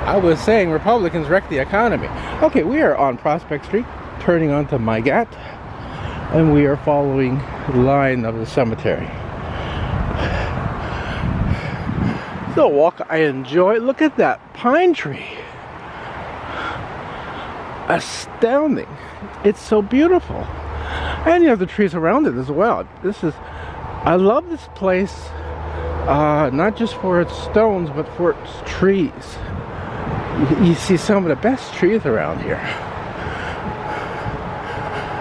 I was saying Republicans wreck the economy. Okay, we are on Prospect Street, turning onto Mygat, and we are following the line of the cemetery. The walk I enjoy. Look at that pine tree. Astounding. It's so beautiful. And you have the trees around it as well. I love this place, not just for its stones, but for its trees. You see some of the best trees around here.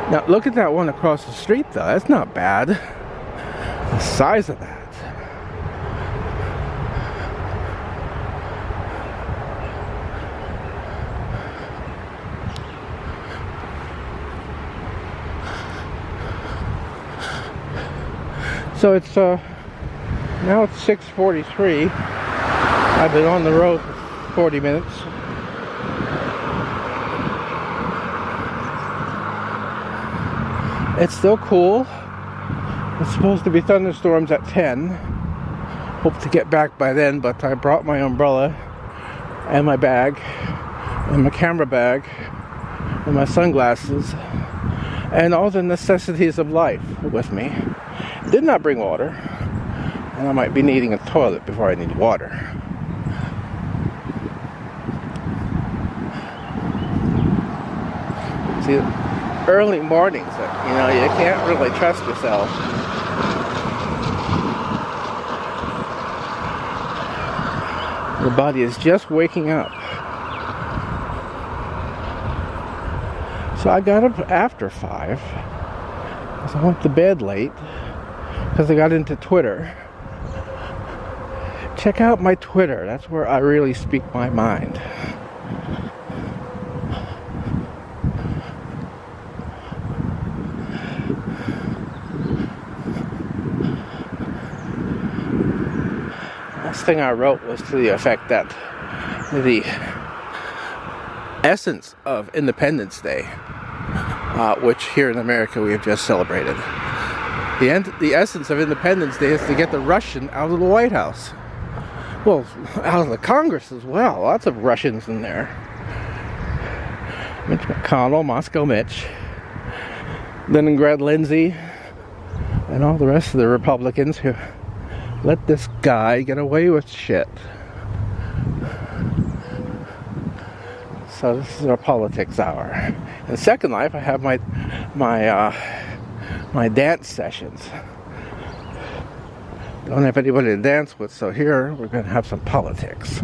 Now look at that one across the street though. That's not bad. The size of that. So it's now it's 6:43. I've been on the road for 40 minutes. It's still cool. It's supposed to be thunderstorms at 10. Hope to get back by then, but I brought my umbrella and my bag and my camera bag and my sunglasses and all the necessities of life with me. Did not bring water, and I might be needing a toilet before I need water. See, early mornings, you can't really trust yourself. Your body is just waking up. So I got up after 5, because I went to bed late. Because I got into Twitter. Check out my Twitter. That's where I really speak my mind. Last thing I wrote was to the effect that the essence of Independence Day, which here in America we have just celebrated, the essence of Independence Day is to get the Russian out of the White House. Well, out of the Congress as well. Lots of Russians in there. Mitch McConnell, Moscow Mitch, Leningrad Lindsay, and all the rest of the Republicans who let this guy get away with shit. So this is our politics hour. In Second Life, I have my dance sessions. Don't have anybody to dance with, so here we're going to have some politics.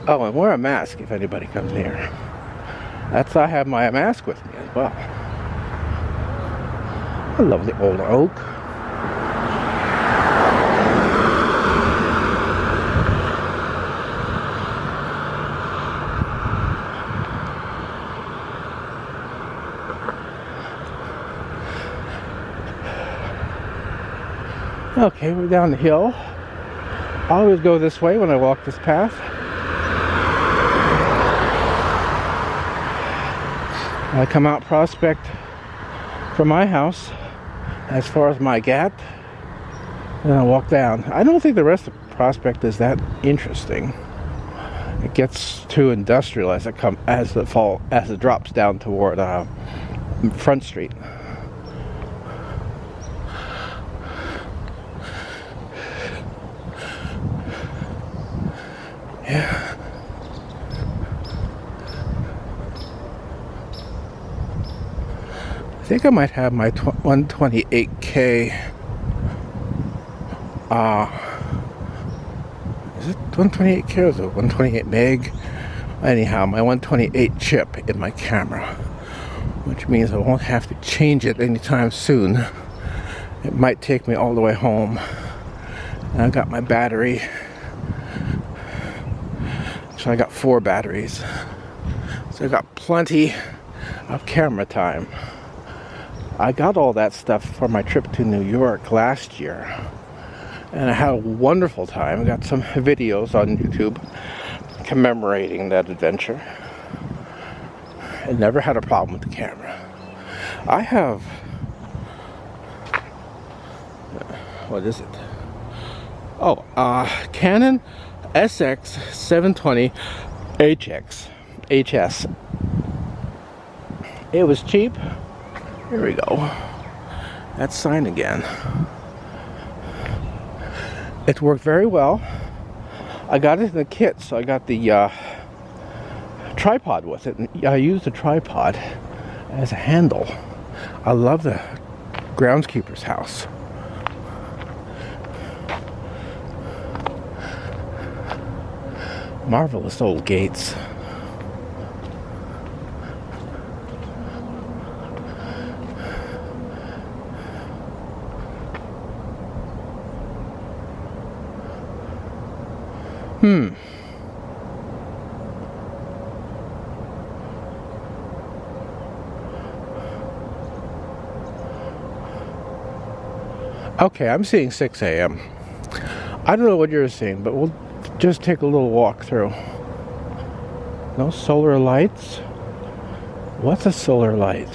Oh, and wear a mask if anybody comes near. I have my mask with me as well. I love the old oak. Okay, we're down the hill. I always go this way when I walk this path. I come out Prospect from my house as far as Mygat, and I walk down. I don't think the rest of Prospect is that interesting. It gets too industrial as it drops down toward Front Street. Yeah. I think I might have my 128K. Is it 128K or is it 128 meg? Anyhow, my 128 chip in my camera, which means I won't have to change it anytime soon. It might take me all the way home. And I got my battery. So I got 4 batteries. So I got plenty of camera time. I got all that stuff for my trip to New York last year. And I had a wonderful time. I got some videos on YouTube commemorating that adventure. I never had a problem with the camera. I have... what is it? Oh, Canon SX720 HS. It was cheap. Here we go. That sign again. It worked very well. I got it in the kit, so I got the tripod with it. And I used the tripod as a handle. I love the groundskeeper's house. Marvelous old gates. Okay, I'm seeing 6 a.m. I don't know what you're seeing, but we'll just take a little walk through. No solar lights? What's a solar light?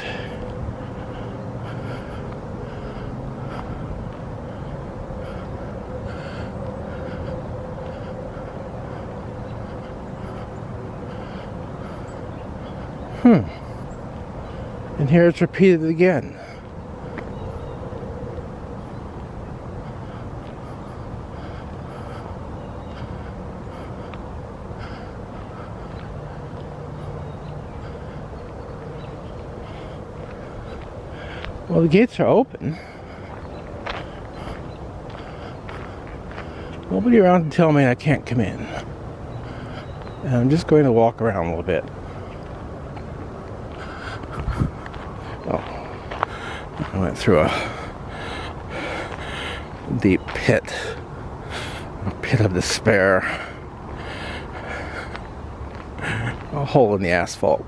And here it's repeated again. Well, the gates are open. Nobody around to tell me I can't come in. And I'm just going to walk around a little bit. Oh, I went through a deep pit. A pit of despair. A hole in the asphalt.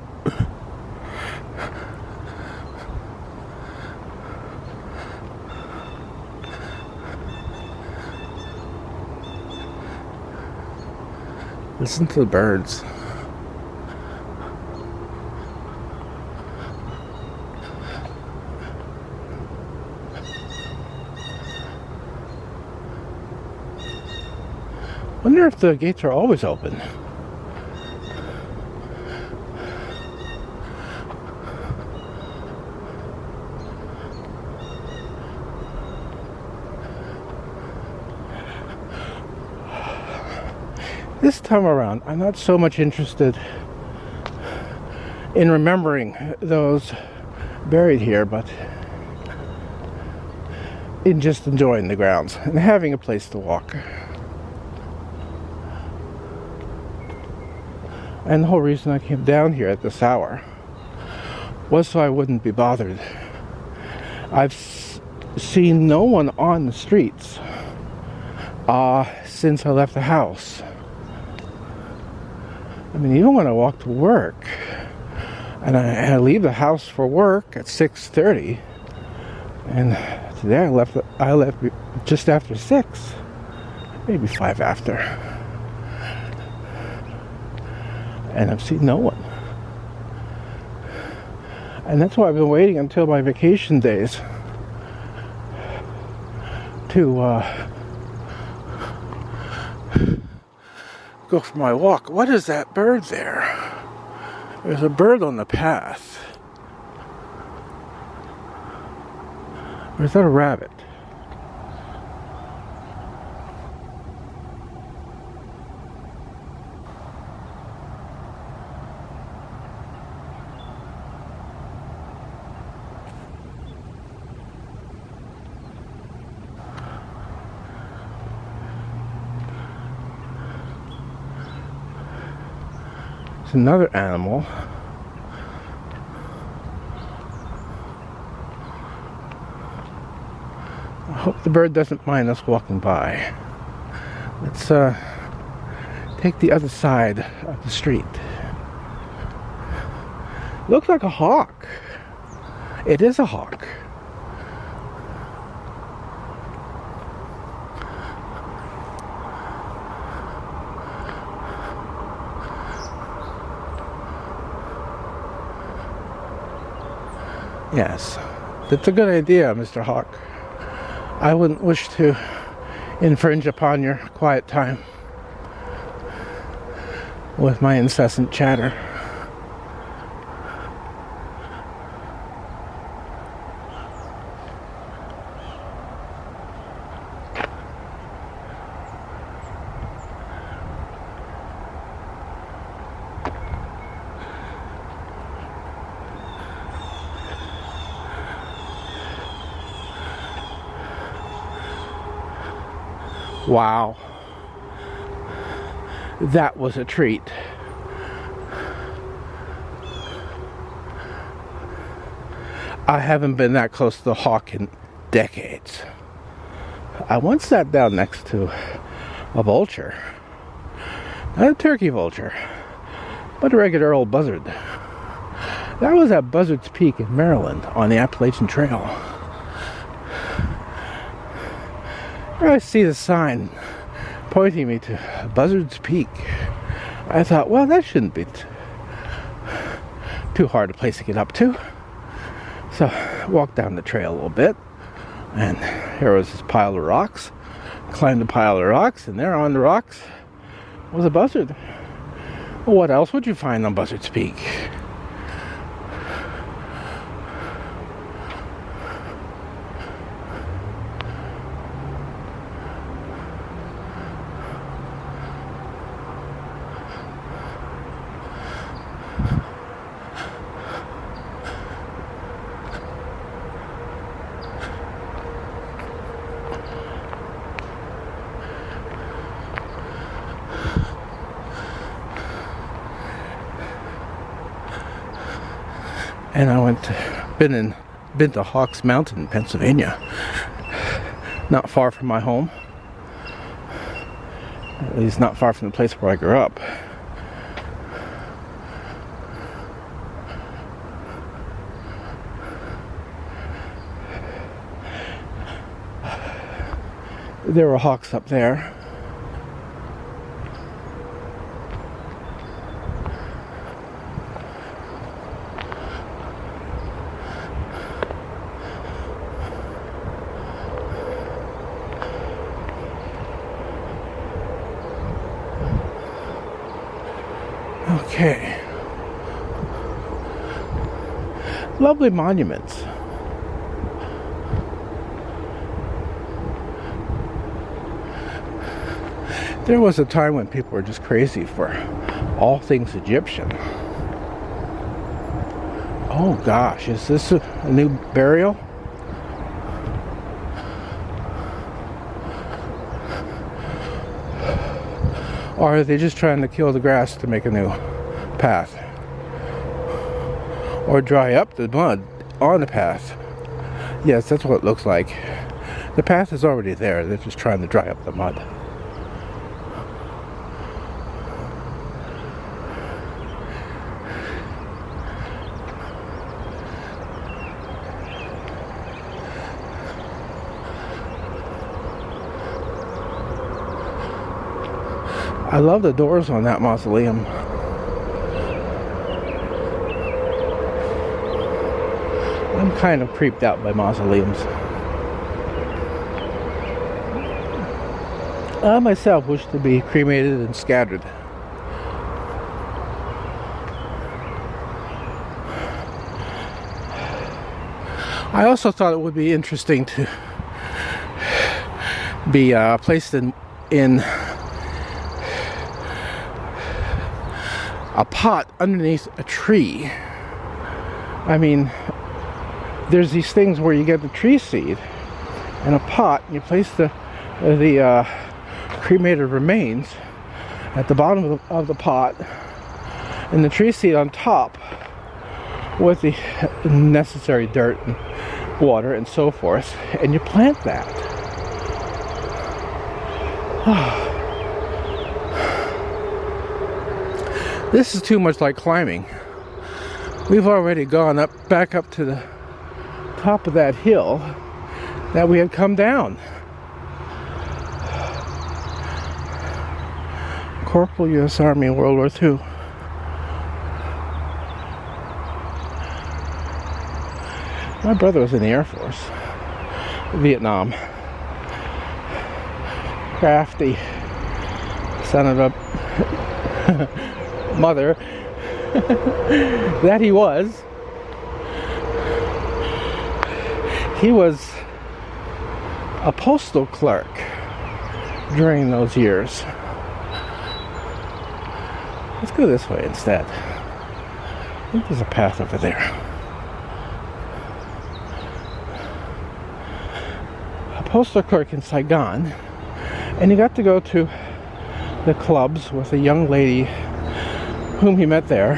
Listen to the birds. Wonder if the gates are always open. This time around, I'm not so much interested in remembering those buried here, but in just enjoying the grounds and having a place to walk. And the whole reason I came down here at this hour was so I wouldn't be bothered. I've seen no one on the streets since I left the house. I mean, even when I walk to work, and I leave the house for work at 6:30, and today I left just after 6, maybe 5 after, and I've seen no one. And that's why I've been waiting until my vacation days to go for my walk. What is that bird there? There's a bird on the path. Or is that a rabbit? It's another animal. I hope the bird doesn't mind us walking by. Let's take the other side of the street. Looks like a hawk. It is a hawk. Yes, that's a good idea, Mr. Hawk. I wouldn't wish to infringe upon your quiet time with my incessant chatter. Wow, that was a treat. I haven't been that close to the hawk in decades. I once sat down next to a vulture, not a turkey vulture, but a regular old buzzard. That was at Buzzard's Peak in Maryland on the Appalachian Trail. I see the sign pointing me to Buzzard's Peak. I thought, well, that shouldn't be too hard a place to get up to. So I walked down the trail a little bit, and here was this pile of rocks. Climbed the pile of rocks, and there on the rocks was a buzzard. Well, what else would you find on Buzzard's Peak? And I been to Hawks Mountain, Pennsylvania, not far from my home. At least not far from the place where I grew up. There were hawks up there. Okay. Lovely monuments. There was a time when people were just crazy for all things Egyptian. Oh gosh, is this a new burial? Or are they just trying to kill the grass to make a new path? Or dry up the mud on the path? Yes, that's what it looks like. The path is already there. They're just trying to dry up the mud. I love the doors on that mausoleum. I'm kind of creeped out by mausoleums. I myself wish to be cremated and scattered. I also thought it would be interesting to be placed in a pot underneath a tree. I mean, there's these things where you get the tree seed in a pot, and you place the cremated remains at the bottom of the pot, and the tree seed on top with the necessary dirt and water and so forth, and you plant that. This is too much like climbing. We've already gone back up to the top of that hill that we had come down. Corporal U.S. Army in World War II. My brother was in the Air Force, Vietnam. crafty son of a mother that he was. He was a postal clerk during those years. Let's go this way instead. I think there's a path over there. A postal clerk in Saigon, and he got to go to the clubs with a young lady whom he met there,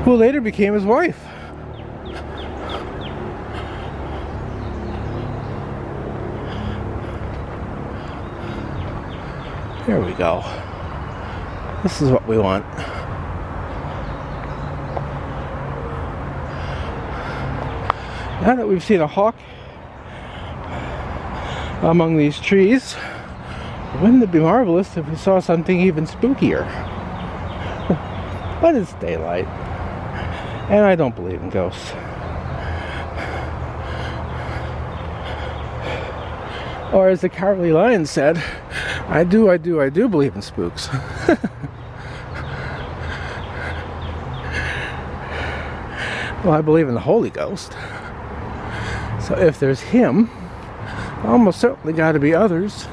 who later became his wife. There we go. This is what we want. Now that we've seen a hawk among these trees, wouldn't it be marvelous if we saw something even spookier? But it's daylight, and I don't believe in ghosts. Or as the Cowardly Lion said, I do believe in spooks. Well, I believe in the Holy Ghost. So if there's him, almost certainly got to be others.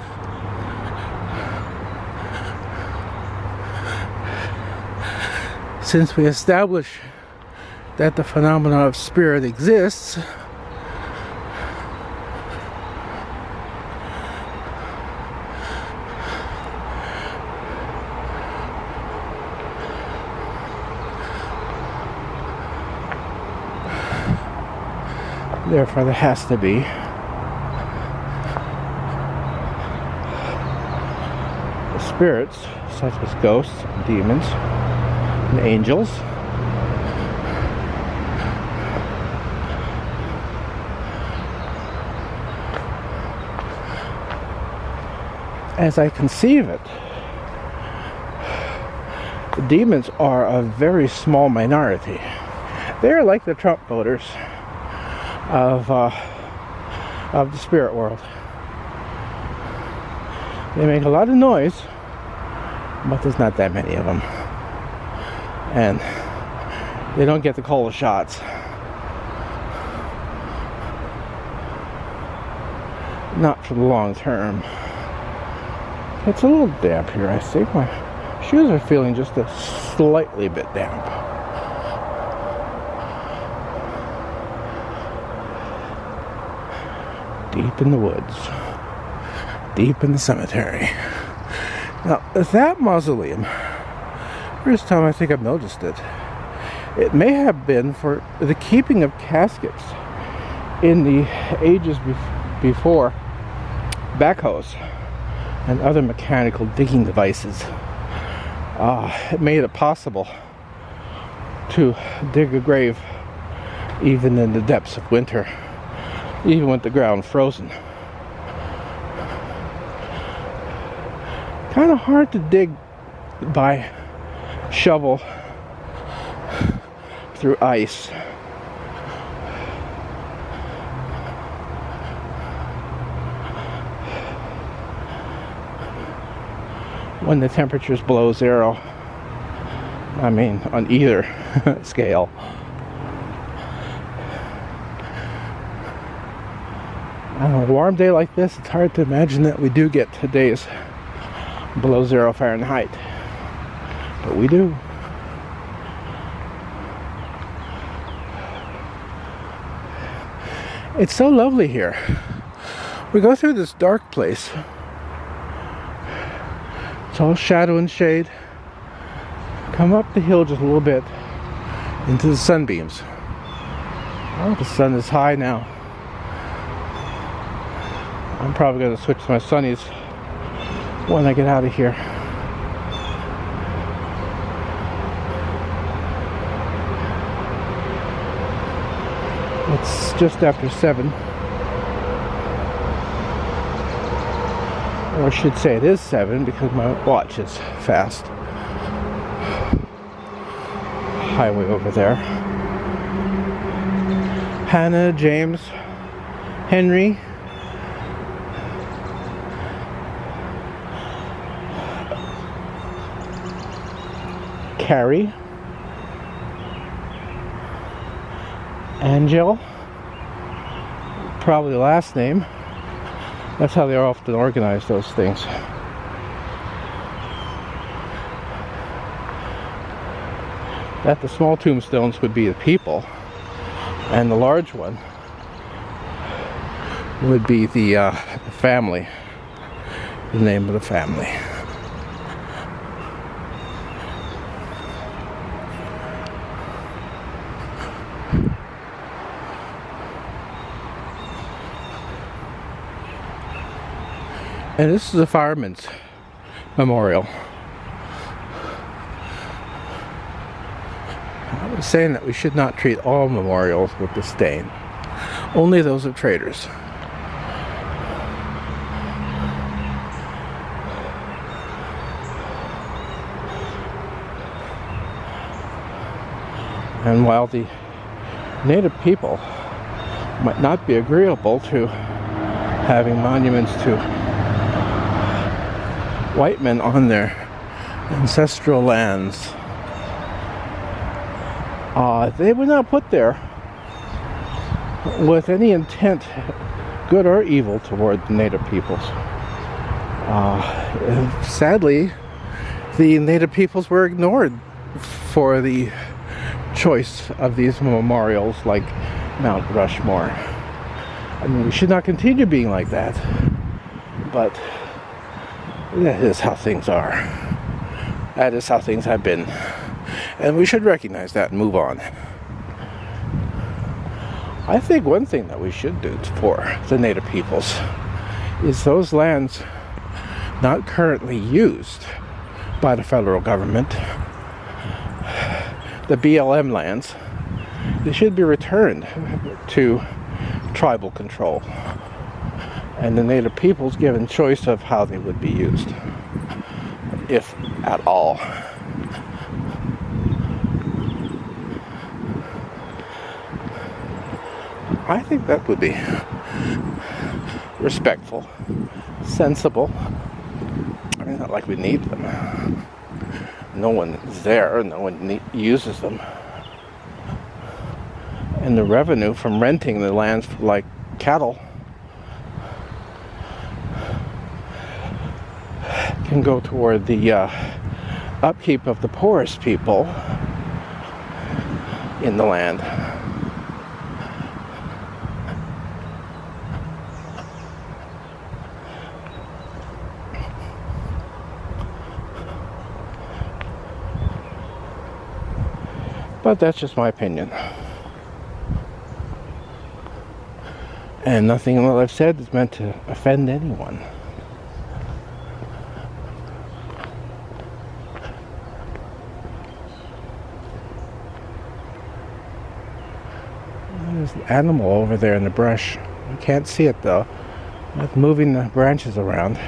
Since we establish that the phenomenon of spirit exists, therefore there has to be spirits such as ghosts, and demons, and angels. As I conceive it, the demons are a very small minority. They're like the Trump voters of the spirit world. They make a lot of noise, but there's not that many of them, and they don't get to call the shots. Not for the long term. It's a little damp here, I think. My shoes are feeling just a slightly bit damp. Deep in the woods. Deep in the cemetery. Now, that mausoleum, first time I think I've noticed it, it may have been for the keeping of caskets in the ages before backhoes and other mechanical digging devices. It made it possible to dig a grave even in the depths of winter, even with the ground frozen. Kind of hard to dig by shovel through ice. When the temperatures below zero, I mean on either scale. On a warm day like this, it's hard to imagine that we do get days below 0 Fahrenheit, but we do. It's so lovely here. We go through this dark place. It's all shadow and shade. Come up the hill just a little bit into the sunbeams. Oh, the sun is high now. I'm probably going to switch to my sunnies when I get out of here. It's just after 7. Or I should say it is 7 because my watch is fast. Highway over there. Hannah, James, Henry, Carrie, Angel, probably the last name. That's how they often organize those things. That the small tombstones would be the people, and the large one would be the family, the name of the family. And this is a fireman's memorial. I was saying that we should not treat all memorials with disdain, only those of traitors. And while the native people might not be agreeable to having monuments to white men on their ancestral lands, they were not put there with any intent, good or evil, toward the native peoples. Sadly, the native peoples were ignored for the choice of these memorials like Mount Rushmore. I mean, we should not continue being like that, but that is how things are. That is how things have been. And we should recognize that and move on. I think one thing that we should do for the native peoples is those lands not currently used by the federal government, the BLM lands, they should be returned to tribal control, and the native peoples given choice of how they would be used, if at all. I think that would be respectful, sensible. I mean, not like we need them. No one is there, no one uses them. And the revenue from renting the lands like cattle can go toward the upkeep of the poorest people in the land. But that's just my opinion. And nothing that I've said is meant to offend anyone. There's an animal over there in the brush. You can't see it though. It's moving the branches around.